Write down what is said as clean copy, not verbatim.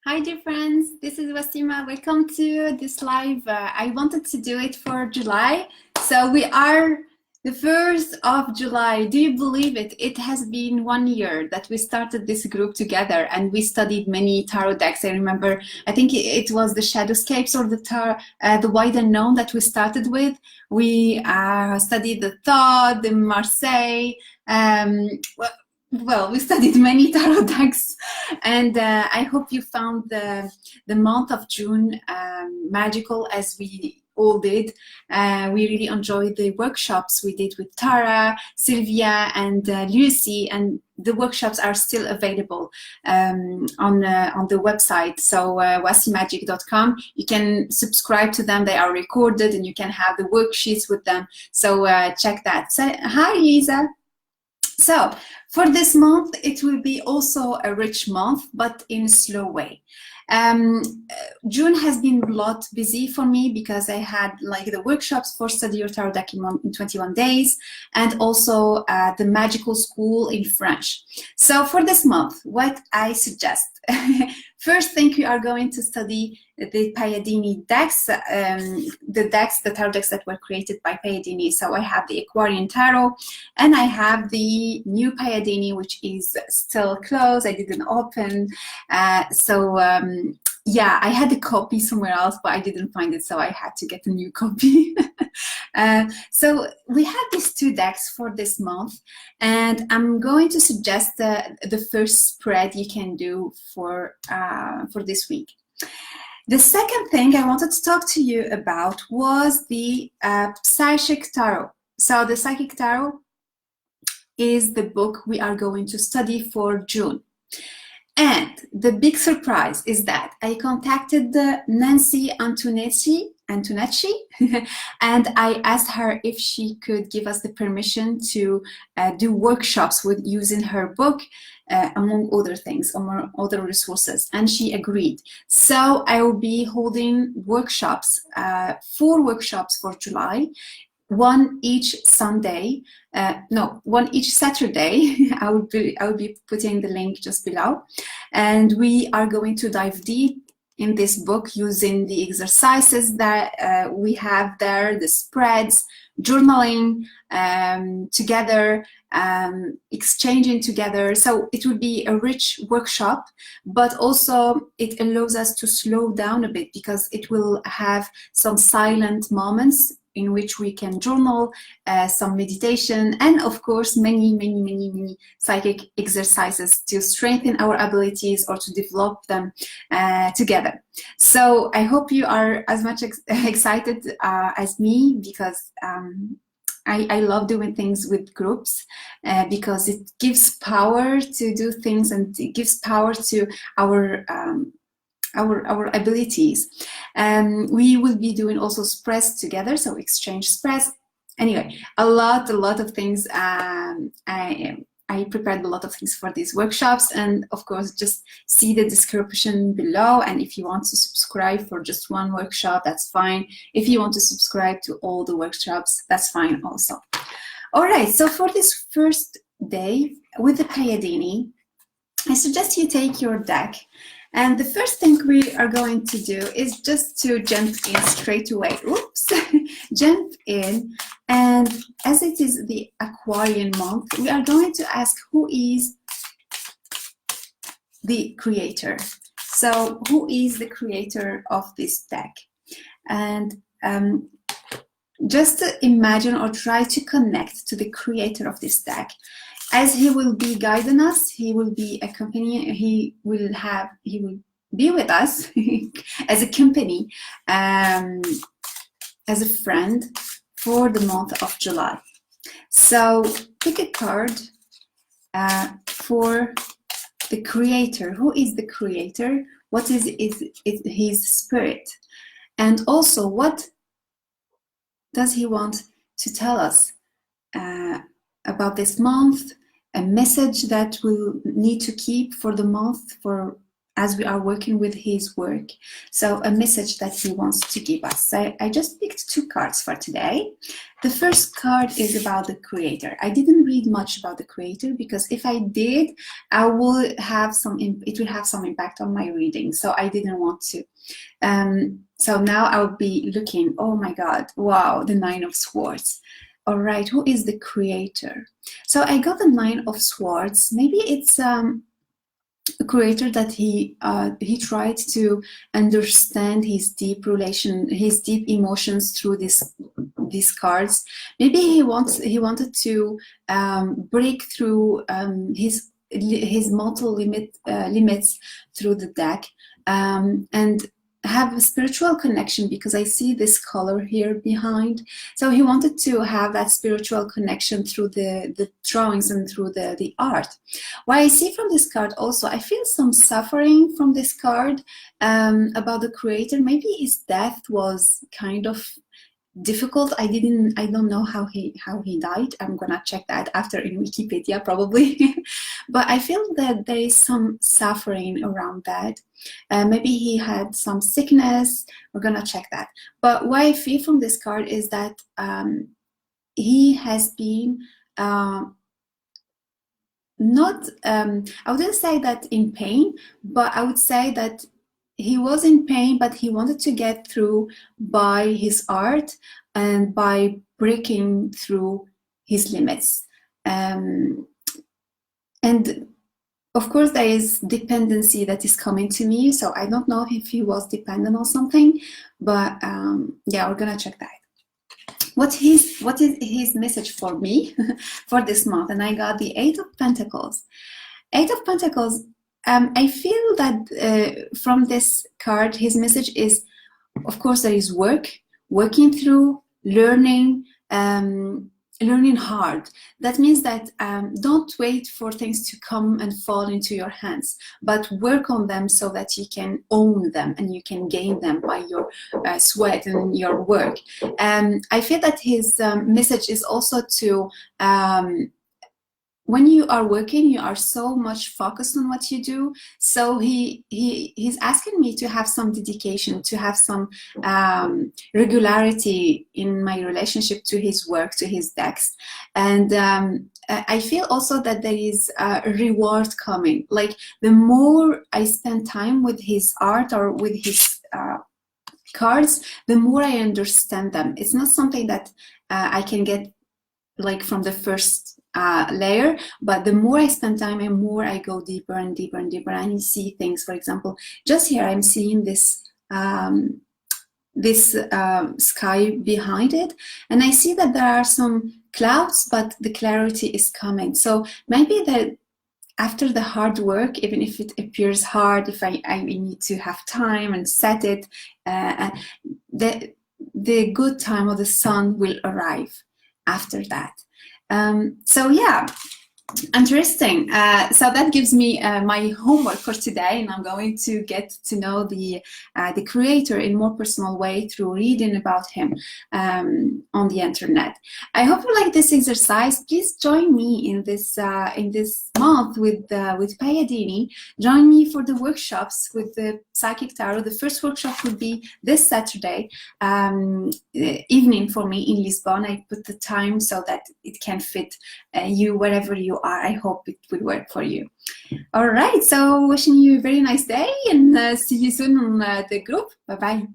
Hi, dear friends. This is Wassima. Welcome to this live. I wanted to do it for July. So we are the 1st of July. Do you believe it? It has been 1 year that we started this group together and we studied many tarot decks. I remember, I think it was the Shadowscapes or the Wide Unknown that we started with. We studied the Thought, the Marseille. Well, we studied many tarot decks, and I hope you found the month of June magical, as we all did. We really enjoyed the workshops we did with Tara, Sylvia, and Lucy, and the workshops are still available on the website. So wassimagic.com. You can subscribe to them. They are recorded, and you can have the worksheets with them. So check that. So, hi, Lisa. So for this month, it will be also a rich month, but in a slow way. June has been a lot busy for me because I had like the workshops for Study Your Tarot Deck in 21 days and also the magical school in French. So for this month, what I suggest, first thing we are going to study the Palladini decks, the tarot decks that were created by Palladini. So I have the Aquarian Tarot and I have the new Palladini, which is still closed. I didn't open. Yeah, I had a copy somewhere else, but I didn't find it, so I had to get a new copy. So we have these two decks for this month, and I'm going to suggest the first spread you can do for this week. The second thing I wanted to talk to you about was the Psychic Tarot. So the Psychic Tarot is the book we are going to study for June. And the big surprise is that I contacted Nancy Antonacci, and I asked her if she could give us the permission to do workshops with using her book, among other things, among other resources, and she agreed. So I will be holding workshops, 4 workshops for July, one each Sunday, one each Saturday. I will be putting the link just below, and we are going to dive deep in this book using the exercises that we have there, the spreads, journaling together, exchanging together. So it will be a rich workshop, but also it allows us to slow down a bit because it will have some silent moments in which we can journal, some meditation, and of course many psychic exercises to strengthen our abilities or to develop them together. So I hope you are as much excited as me, because I love doing things with groups because it gives power to do things, and it gives power to our abilities. We will be doing also spreads together, so exchange spreads. Anyway, a lot of things. I prepared a lot of things for these workshops, and of course just see the description below, and if you want to subscribe for just one workshop, that's fine. If you want to subscribe to all the workshops, that's fine also. All right, so for this first day with the Palladini, I suggest you take your deck, and the first thing we are going to do is just to jump in straight away. Oops, jump in, and as it is the Aquarian month, we are going to ask who is the creator. So who is the creator of this deck? And just imagine or try to connect to the creator of this deck. As he will be guiding us, he will be accompanying, he will be with us as a company, as a friend for the month of July. So pick a card for the creator. Who is the creator? What is his spirit? And also, what does he want to tell us about this month? A message that we'll need to keep for the month, for as we are working with his work. So a message that he wants to give us. So I just picked 2 cards for today. The first card is about the creator. I didn't read much about the creator because if I did, I would have it will have some impact on my reading. So I didn't want to. So now I'll be looking, oh my God, wow, the 9 of Swords. All right, who is the creator? So I got the 9 of Swords. Maybe it's a creator that he tried to understand his deep emotions through these cards. Maybe he wanted to break through his mental limits through the deck, and have a spiritual connection, because I see this color here behind. So he wanted to have that spiritual connection through the drawings and through the art. What I see from this card also, I feel some suffering from this card about the creator. Maybe his death was kind of difficult. I don't know how he died. I'm gonna check that after in Wikipedia probably. But I feel that there is some suffering around that. Maybe he had some sickness. We're gonna check that. But what I feel from this card is that he has been not, I wouldn't say that in pain, but I would say that he was in pain, but he wanted to get through by his art and by breaking through his limits. And of course, there is dependency that is coming to me. So I don't know if he was dependent on something, but yeah, we're gonna check that. What is his message for me for this month? And I got the 8 of Pentacles. 8 of Pentacles, I feel that from this card, his message is, of course, there is working through, learning, learning hard. That means that don't wait for things to come and fall into your hands, but work on them so that you can own them and you can gain them by your sweat and your work. I feel that his message is also to when you are working, you are so much focused on what you do. So he's asking me to have some dedication, to have some regularity in my relationship to his work, to his decks. And I feel also that there is a reward coming. Like the more I spend time with his art or with his cards, the more I understand them. It's not something that I can get like from the first layer, but the more I spend time and more I go deeper and deeper and deeper, and you see things. For example, just here I'm seeing this sky behind it, and I see that there are some clouds, but the clarity is coming. So maybe that after the hard work, even if it appears hard, if I need to have time and set it, the good time of the sun will arrive after that. So yeah, interesting. So that gives me my homework for today, and I'm going to get to know the creator in a more personal way through reading about him on the internet. I hope you like this exercise. Please join me in this month with Palladini. Join me for the workshops with the Psychic Tarot. The first workshop will be this Saturday evening for me in Lisbon. I put the time so that it can fit you wherever you are. I hope it will work for you. All right, so wishing you a very nice day, and see you soon on the group. Bye-bye.